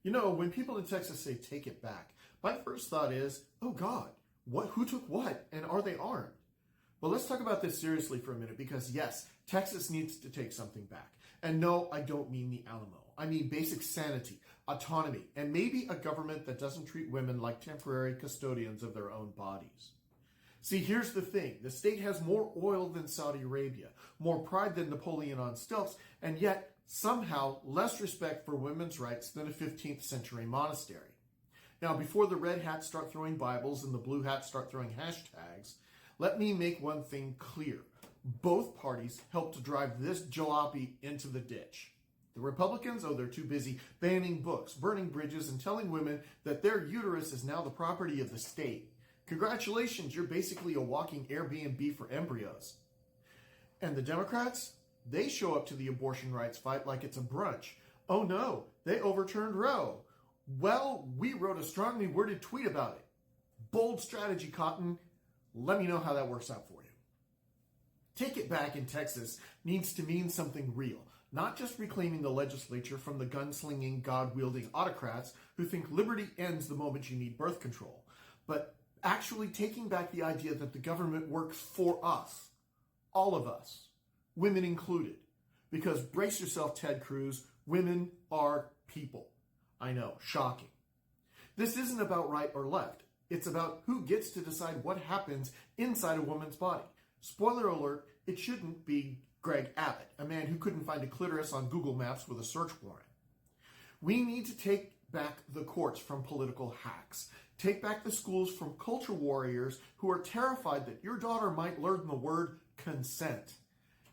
You know, when people in Texas say take it back, my first thought is, oh God, who took what? And are they armed? But let's talk about this seriously for a minute because yes, Texas needs to take something back. And no, I don't mean the Alamo. I mean basic sanity, autonomy, and maybe a government that doesn't treat women like temporary custodians of their own bodies. See, here's the thing. The state has more oil than Saudi Arabia, more pride than Napoleon on stilts, and yet somehow less respect for women's rights than a 15th century monastery. Now, before the red hats start throwing Bibles and the blue hats start throwing hashtags, let me make one thing clear. Both parties helped to drive this jalopy into the ditch. The Republicans, they're too busy banning books, burning bridges, and telling women that their uterus is now the property of the state. Congratulations, you're basically a walking Airbnb for embryos. And the Democrats, they show up to the abortion rights fight like it's a brunch. Oh no, they overturned Roe. Well, we wrote a strongly worded tweet about it. Bold strategy, Cotton. Let me know how that works out for you. Take it back in Texas needs to mean something real, not just reclaiming the legislature from the gunslinging, God-wielding autocrats who think liberty ends the moment you need birth control, but actually taking back the idea that the government works for us, all of us, women included. Because brace yourself, Ted Cruz, women are people. I know, shocking. This isn't about right or left. It's about who gets to decide what happens inside a woman's body. Spoiler alert, it shouldn't be Greg Abbott, a man who couldn't find a clitoris on Google Maps with a search warrant. We need to take back the courts from political hacks. Take back the schools from culture warriors who are terrified that your daughter might learn the word consent.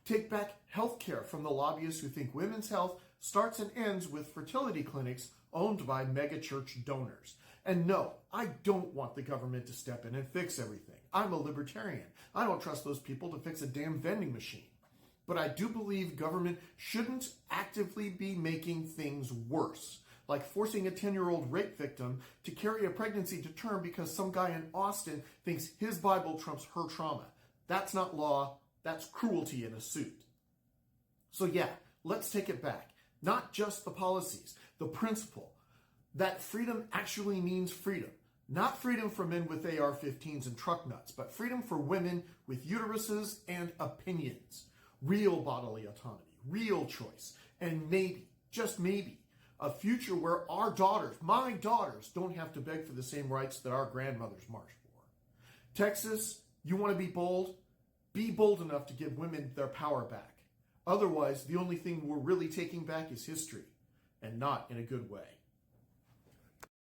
Take back healthcare from the lobbyists who think women's health starts and ends with fertility clinics owned by megachurch donors. And no, I don't want the government to step in and fix everything. I'm a libertarian. I don't trust those people to fix a damn vending machine. But I do believe government shouldn't actively be making things worse, like forcing a 10-year-old rape victim to carry a pregnancy to term because some guy in Austin thinks his Bible trumps her trauma. That's not law. That's cruelty in a suit. So yeah, let's take it back. Not just the policies, the principle that freedom actually means freedom. Not freedom for men with AR-15s and truck nuts, but freedom for women with uteruses and opinions. Real bodily autonomy, real choice, and maybe, just maybe, a future where our daughters, my daughters, don't have to beg for the same rights that our grandmothers marched for. Texas, you want to be bold? Be bold enough to give women their power back. Otherwise, the only thing we're really taking back is history, and not in a good way.